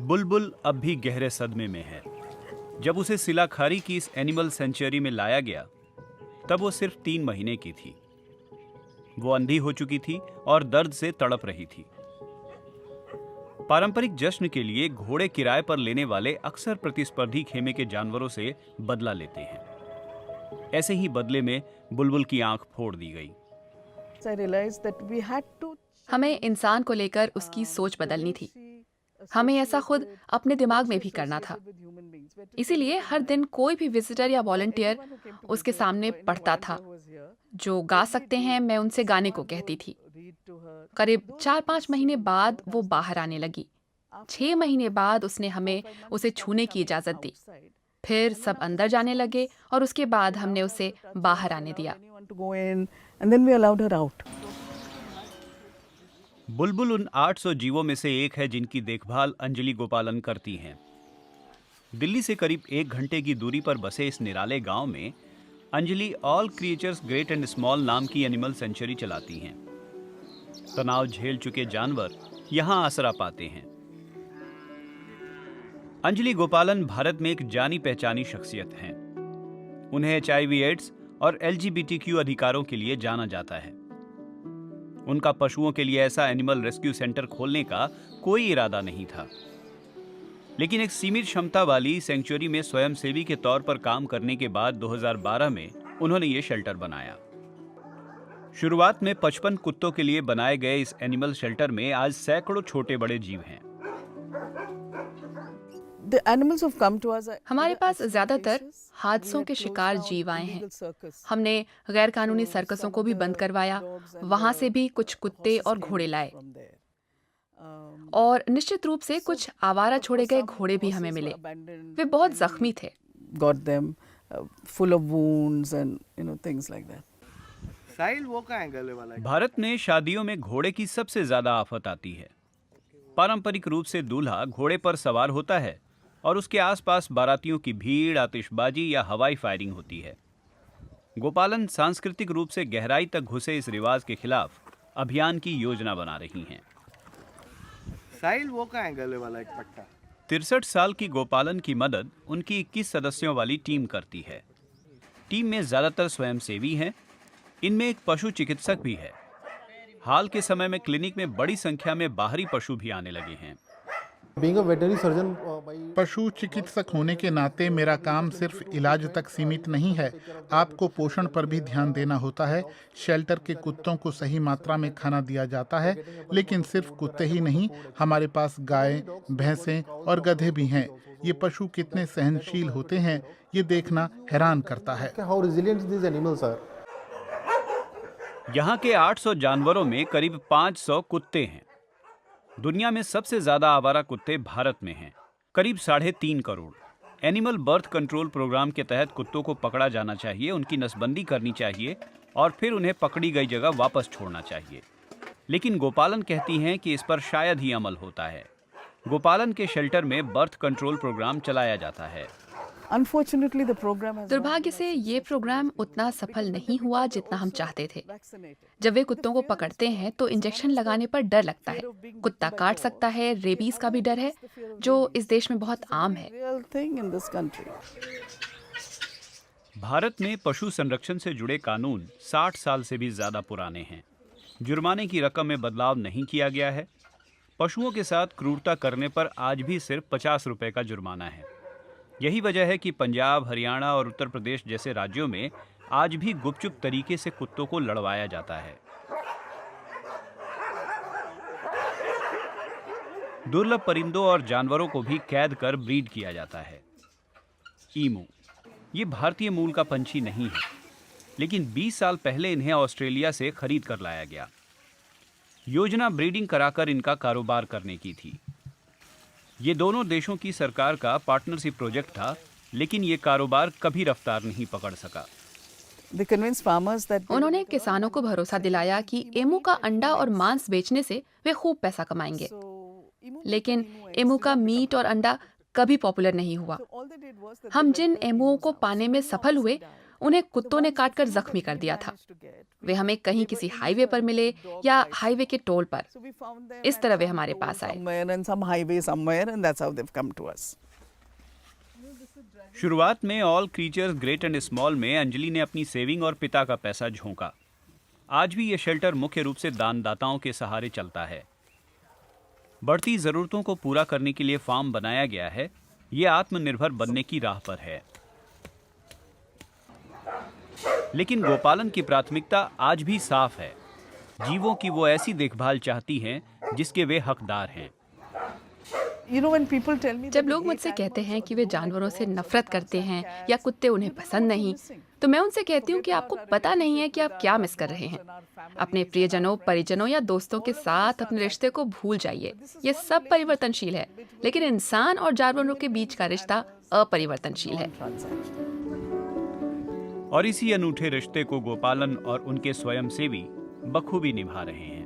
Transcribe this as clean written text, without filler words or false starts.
बुलबुल अब भी गहरे सदमे में है। जब उसे सिलाखारी की इस एनिमल सेंचुरी में लाया गया तब वो सिर्फ 3 महीने की थी। वो अंधी हो चुकी थी और दर्द से तड़प रही थी। पारंपरिक जश्न के लिए घोड़े किराए पर लेने वाले अक्सर प्रतिस्पर्धी खेमे के जानवरों से बदला लेते हैं। ऐसे ही बदले में बुलबुल की आंख फोड़ दी गई। हमें इंसान को लेकर उसकी सोच बदलनी थी। हमें ऐसा खुद अपने दिमाग में भी करना था। इसीलिए हर दिन कोई भी विजिटर या वॉलंटियर उसके सामने पढ़ता था। जो गा सकते हैं मैं उनसे गाने को कहती थी। करीब 4-5 महीने बाद वो बाहर आने लगी। 6 महीने बाद उसने हमें उसे छूने की इजाज़त दी। फिर सब अंदर जाने लगे और उसके बाद हमने उसे बाहर आने दिया। बुलबुल उन 800 जीवों में से एक है जिनकी देखभाल अंजलि गोपालन करती हैं। दिल्ली से करीब 1 घंटे की दूरी पर बसे इस निराले गांव में Anjali all creatures great and small नाम की एनिमल सेंचुरी चलाती हैं। तनाव झेल चुके जानवर यहां आसरा पाते हैं। अंजलि गोपालन भारत में एक जानी पहचानी शख्सियत हैं। उन्हें HIV एड्स और LGBTQ अधिकारों के लिए जाना जाता है। उनका पशुओं के लिए ऐसा एनिमल रेस्क्यू सेंटर खोलने का कोई इरादा नहीं था, लेकिन एक सीमित क्षमता वाली सेंचुरी में स्वयंसेवी के तौर पर काम करने के बाद 2012 में उन्होंने ये शेल्टर बनाया। शुरुआत में 55 कुत्तों के लिए बनाए गए इस एनिमल शेल्टर में आज सैकड़ों छोटे बड़े जीव हैं। हमारे पास ज्यादातर हादसों के शिकार जीव आए हैं। हमने गैर कानूनी सर्कसों को भी बंद करवाया। वहां से भी कुछ कुत्ते और घोड़े लाए और निश्चित रूप से कुछ आवारा छोड़े गए घोड़े भी हमें मिले। वे बहुत जख्मी थे। भारत में शादियों में घोड़े की सबसे ज्यादा आफत आती है। पारंपरिक रूप से दूल्हा घोड़े पर सवार होता है और उसके आसपास बारातियों की भीड़, आतिशबाजी या हवाई फायरिंग होती है। गोपालन सांस्कृतिक रूप से गहराई तक घुसे इस रिवाज के खिलाफ अभियान की योजना बना रही हैं। 63 साल की गोपालन की मदद उनकी 21 सदस्यों वाली टीम करती है। टीम में ज्यादातर स्वयंसेवी हैं। इनमें एक पशु चिकित्सक भी है। हाल के समय में क्लिनिक में बड़ी संख्या में बाहरी पशु भी आने लगे हैं। पशु चिकित्सक होने के नाते मेरा काम सिर्फ इलाज तक सीमित नहीं है। आपको पोषण पर भी ध्यान देना होता है। शेल्टर के कुत्तों को सही मात्रा में खाना दिया जाता है, लेकिन सिर्फ कुत्ते ही नहीं, हमारे पास गायें, भैंसें और गधे भी हैं। ये पशु कितने सहनशील होते हैं, ये देखना हैरान करता है। यहाँ के 800 जानवरों में करीब 500 कुत्ते हैं। दुनिया में सबसे ज्यादा आवारा कुत्ते भारत में हैं, करीब 3.5 crore. Animal birth control programme के तहत कुत्तों को पकड़ा जाना चाहिए, उनकी नसबंदी करनी चाहिए और फिर उन्हें पकड़ी गई जगह वापस छोड़ना चाहिए। लेकिन गोपालन कहती हैं कि इस पर शायद ही अमल होता है। गोपालन के शेल्टर में बर्थ कंट्रोल प्रोग्राम चलाया जाता है। दुर्भाग्य से ये प्रोग्राम उतना सफल नहीं हुआ जितना हम चाहते थे। जब वे कुत्तों को पकड़ते हैं तो इंजेक्शन लगाने पर डर लगता है। कुत्ता काट सकता है, रेबीज का भी डर है, जो इस देश में बहुत आम है। भारत में पशु संरक्षण से जुड़े कानून 60 साल से भी ज्यादा पुराने हैं। जुर्माने की रकम में बदलाव नहीं किया गया है। पशुओं के साथ क्रूरता करने पर आज भी सिर्फ 50 रुपए का जुर्माना है। यही वजह है कि पंजाब, हरियाणा और उत्तर प्रदेश जैसे राज्यों में आज भी गुपचुप तरीके से कुत्तों को लड़वाया जाता है। दुर्लभ परिंदों और जानवरों को भी कैद कर ब्रीड किया जाता है। ईमू ये भारतीय मूल का पंछी नहीं है, लेकिन 20 साल पहले इन्हें ऑस्ट्रेलिया से खरीद कर लाया गया। योजना ब्रीडिंग कराकर इनका कारोबार करने की थी। ये दोनों देशों की सरकार का पार्टनरशिप प्रोजेक्ट था, लेकिन ये कारोबार कभी रफ्तार नहीं पकड़ सका। उन्होंने किसानों को भरोसा दिलाया कि एमू का अंडा और मांस बेचने से वे खूब पैसा कमाएंगे, लेकिन एमू का मीट और अंडा कभी पॉपुलर नहीं हुआ। हम जिन एमुओं को पाने में सफल हुए उन्हें कुत्तों ने काटकर जख्मी कर दिया था। वे हमें कहीं किसी हाईवे पर मिले या हाईवे के टोल पर। इस तरह वे हमारे पास आए। शुरुआत में all creatures great and small में अंजलि ने अपनी सेविंग और पिता का पैसा झोंका। आज भी ये शेल्टर मुख्य रूप से दानदाताओं के सहारे चलता है। बढ़ती जरूरतों को पूरा करने के लिए फार्म बनाया गया है। ये आत्मनिर्भर बनने की राह पर है। लेकिन गोपालन की प्राथमिकता आज भी साफ है। जीवों की वो ऐसी देखभाल चाहती हैं जिसके वे हकदार हैं। जब लोग मुझसे कहते हैं कि वे जानवरों से नफरत करते हैं या कुत्ते उन्हें पसंद नहीं, तो मैं उनसे कहती हूँ कि आपको पता नहीं है कि आप क्या मिस कर रहे हैं। अपने प्रियजनों, परिजनों या दोस्तों के साथ अपने रिश्ते को भूल जाइए। ये सब परिवर्तनशील है, लेकिन इंसान और जानवरों के बीच का रिश्ता अपरिवर्तनशील है। और इसी अनूठे रिश्ते को गोपालन और उनके स्वयंसेवी बखूबी निभा रहे हैं।